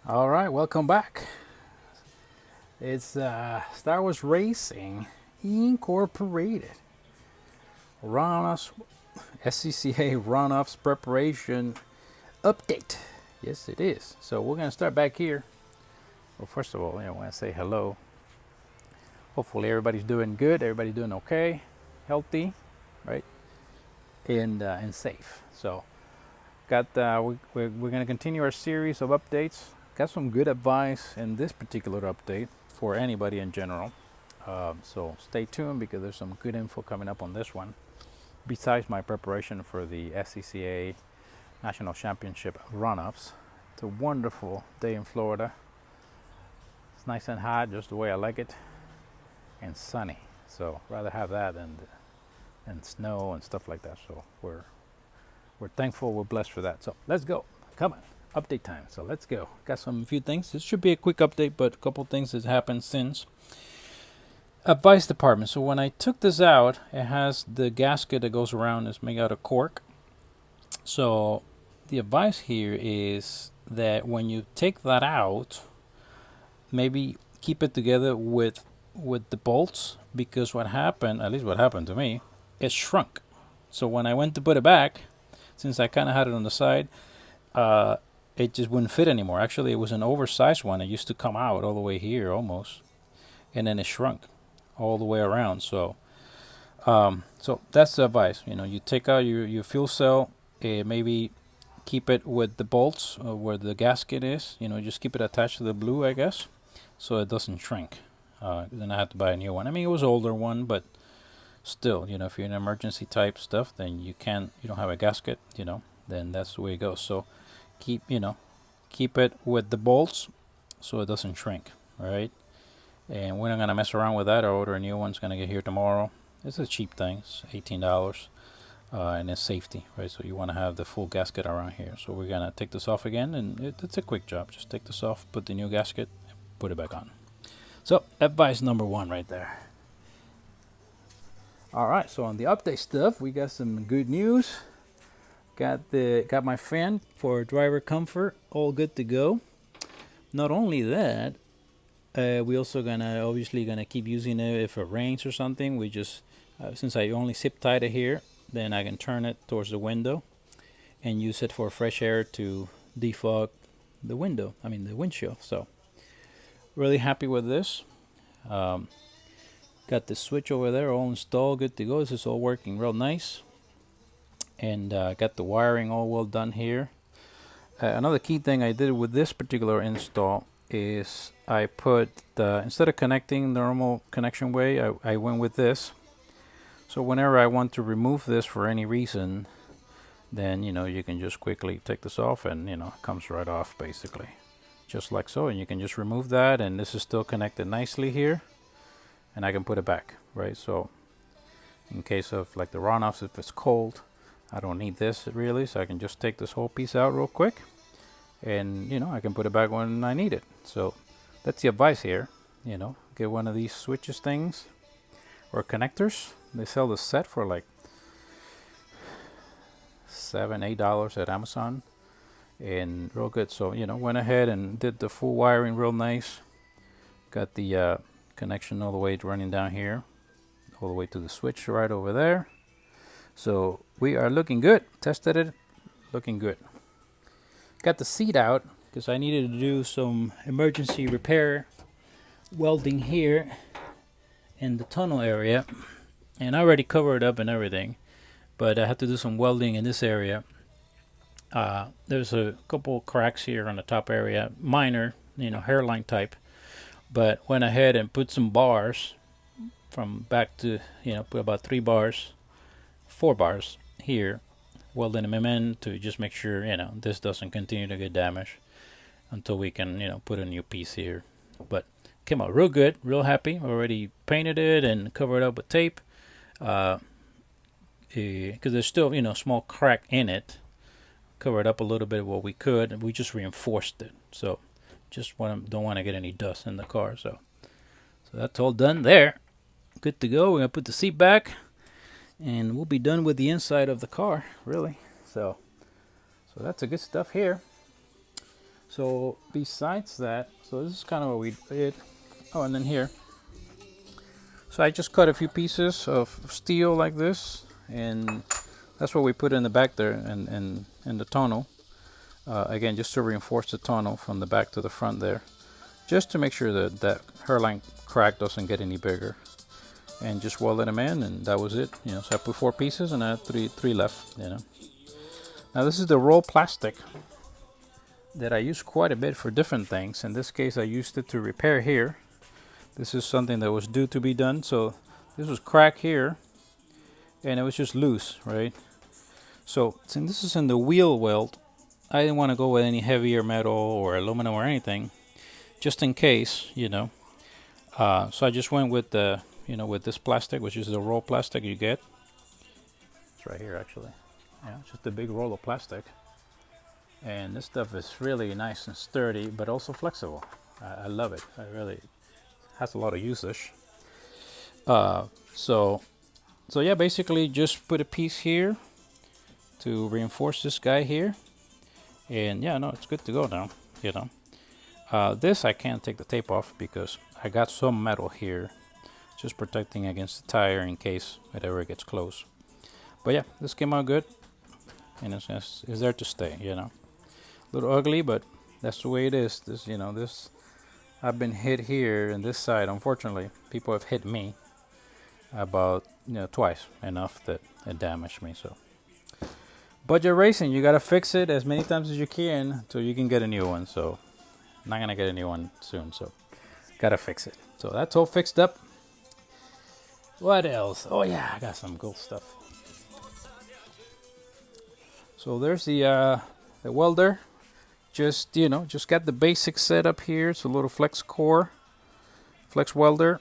All right, welcome back. It's Star Wars Racing Incorporated. Runoffs, SCCA Runoffs Preparation Update. Yes, it is. So we're going to start back here. Well, first of all, I want to say hello. Hopefully everybody's doing good. Everybody's doing okay, healthy, right, and safe. So we're going to continue our series of updates. Got some good advice in this particular update for anybody in general. So stay tuned because there's some good info coming up on this one. Besides my preparation for the SCCA National Championship runoffs, it's a wonderful day in Florida. It's nice and hot, just the way I like it, and sunny. So rather have that than snow and stuff like that. So we're thankful, we're blessed for that. So let's go. Come on, update time. So let's go. Got some few things. This should be a quick update, but a couple things that happened since. Advice department. So when I took this out, it has the gasket that goes around is made out of cork. So the advice here is that when you take that out, maybe keep it together with the bolts, because what happened, at least what happened to me, it shrunk. So when I went to put it back, since I kind of had it on the side, it just wouldn't fit anymore. Actually, it was an oversized one. It used to come out all the way here almost, and then it shrunk all the way around. So that's the advice. You take out your fuel cell, maybe keep it with the bolts where the gasket is. Just keep it attached to the blue, I guess, so it doesn't shrink. Then I had to buy a new one. I mean, it was an older one, but still, if you're in emergency type stuff, then you don't have a gasket, then that's the way it goes. So keep it with the bolts so it doesn't shrink, all right? And we're not gonna mess around with that. I order a new one. It's gonna get here tomorrow. It's a cheap thing. It's $18, and it's safety, right? So you want to have the full gasket around here. So we're gonna take this off again, and it's a quick job. Just take this off, put the new gasket, put it back on. So advice number one, right there. All right. So on the update stuff, we got some good news. Got my fan for driver comfort, all good to go. Not only that, we also obviously gonna keep using it if it rains or something. We just since I only zip tied it here, then I can turn it towards the window and use it for fresh air to defog the window. I mean the windshield. So really happy with this. Got the switch over there all installed, good to go. This is all working real nice, and got the wiring all well done here. Another key thing I did with this particular install is I put instead of connecting the normal connection way, I went with this. So whenever I want to remove this for any reason, then you can just quickly take this off, and it comes right off basically, just like so. And you can just remove that, and this is still connected nicely here, and I can put it back, right? So in case of like the runoffs, if it's cold, I don't need this really, so I can just take this whole piece out real quick, and I can put it back when I need it. So that's the advice here. Get one of these switches things or connectors. They sell the set for like $7-8 at Amazon, and real good. So went ahead and did the full wiring real nice. Got the connection all the way running down here, all the way to the switch right over there. So we are looking good. Tested it, looking good. Got the seat out because I needed to do some emergency repair welding here in the tunnel area, and I already covered it up and everything, but I had to do some welding in this area. There's a couple cracks here on the top area, minor, hairline type, but went ahead and put some bars from back to, put about 4 bars here, welding them in to just make sure this doesn't continue to get damaged until we can put a new piece here. But came out real good, real happy. Already painted it and covered up with tape, because there's still small crack in it. Covered up a little bit what we could, and we just reinforced it. So just don't want to get any dust in the car. So that's all done there. Good to go. We're gonna put the seat back, and we'll be done with the inside of the car, really. So that's the good stuff here. So besides that, so this is kind of what we did. Oh, and then here, so I just cut a few pieces of steel like this, and that's what we put in the back there, and in the tonneau. Again, just to reinforce the tonneau from the back to the front there, just to make sure that that hairline crack doesn't get any bigger. And just welded them in, and that was it. You know, so I put 4 pieces, and I had three left. You know. Now this is the roll plastic that I use quite a bit for different things. In this case, I used it to repair here. This is something that was due to be done. So this was cracked here, and it was just loose, right? So since this is in the wheel weld, I didn't want to go with any heavier metal or aluminum or anything, just in case, you know. So I just went with the, you know, with this plastic, which is the roll plastic you get. It's right here, actually. Yeah, it's just a big roll of plastic. And this stuff is really nice and sturdy, but also flexible. I love it. I really has a lot of usage. So yeah, basically just put a piece here to reinforce this guy here, and yeah, no, it's good to go now. You know, this I can't take the tape off because I got some metal here, just protecting against the tire in case it ever gets close. But yeah, this came out good, and it's there to stay. You know, a little ugly, but that's the way it is. This, you know, this I've been hit here in this side. Unfortunately, people have hit me about, you know, twice enough that it damaged me. So budget racing, you gotta fix it as many times as you can so you can get a new one. So I'm not gonna get a new one soon, so gotta fix it. So that's all fixed up. What else? Oh yeah, I got some cool stuff. So there's the welder. Just, you know, just got the basic setup here. It's a little flex core, flex welder,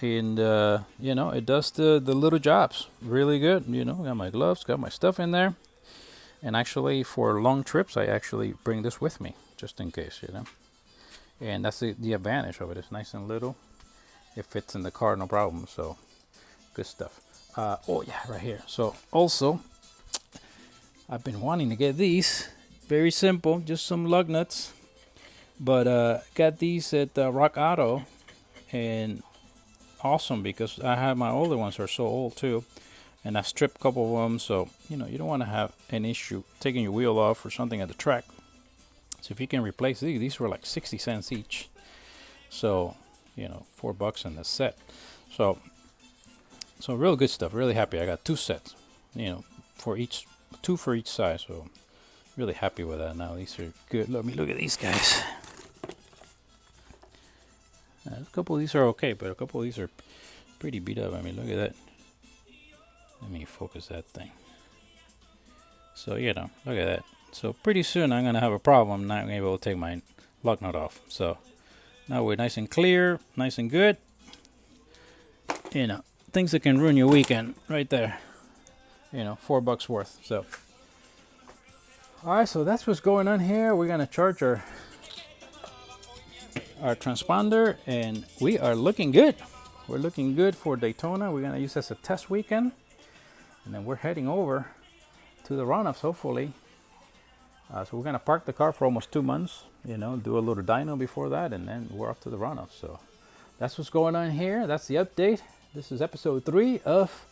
and you know, it does the little jobs really good. You know, got my gloves, got my stuff in there, and actually for long trips I actually bring this with me just in case, you know. And that's the advantage of it. It's nice and little. It fits in the car, no problem. So good stuff. Oh yeah, right here. So also, I've been wanting to get these. Very simple, just some lug nuts. But got these at Rock Auto, and awesome because I have my older ones are so old too, and I stripped a couple of them. So you know, you don't want to have an issue taking your wheel off or something at the track. So if you can replace these were like 60 cents each. So you know, $4 in the set. So real good stuff. Really happy. I got 2 sets. You know, for each, 2 for each size. So really happy with that. Now these are good. Let me look at these guys. A couple of these are okay, but a couple of these are pretty beat up. I mean, look at that. Let me focus that thing. So you know, look at that. So pretty soon I'm gonna have a problem not being able to take my lug nut off. So now we're nice and clear, nice and good. You know, things that can ruin your weekend right there. You know, $4 worth. So alright, so that's what's going on here. We're gonna charge our transponder, and we are looking good. We're looking good for Daytona. We're gonna use this as a test weekend, and then we're heading over to the Runoffs hopefully. So we're gonna park the car for almost 2 months, you know, do a little dyno before that, and then we're off to the Runoffs. So that's what's going on here. That's the update. This is episode 3 of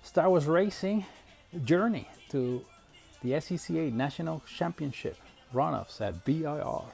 Star Wars Racing Journey to the SCCA National Championship Runoffs at BIR.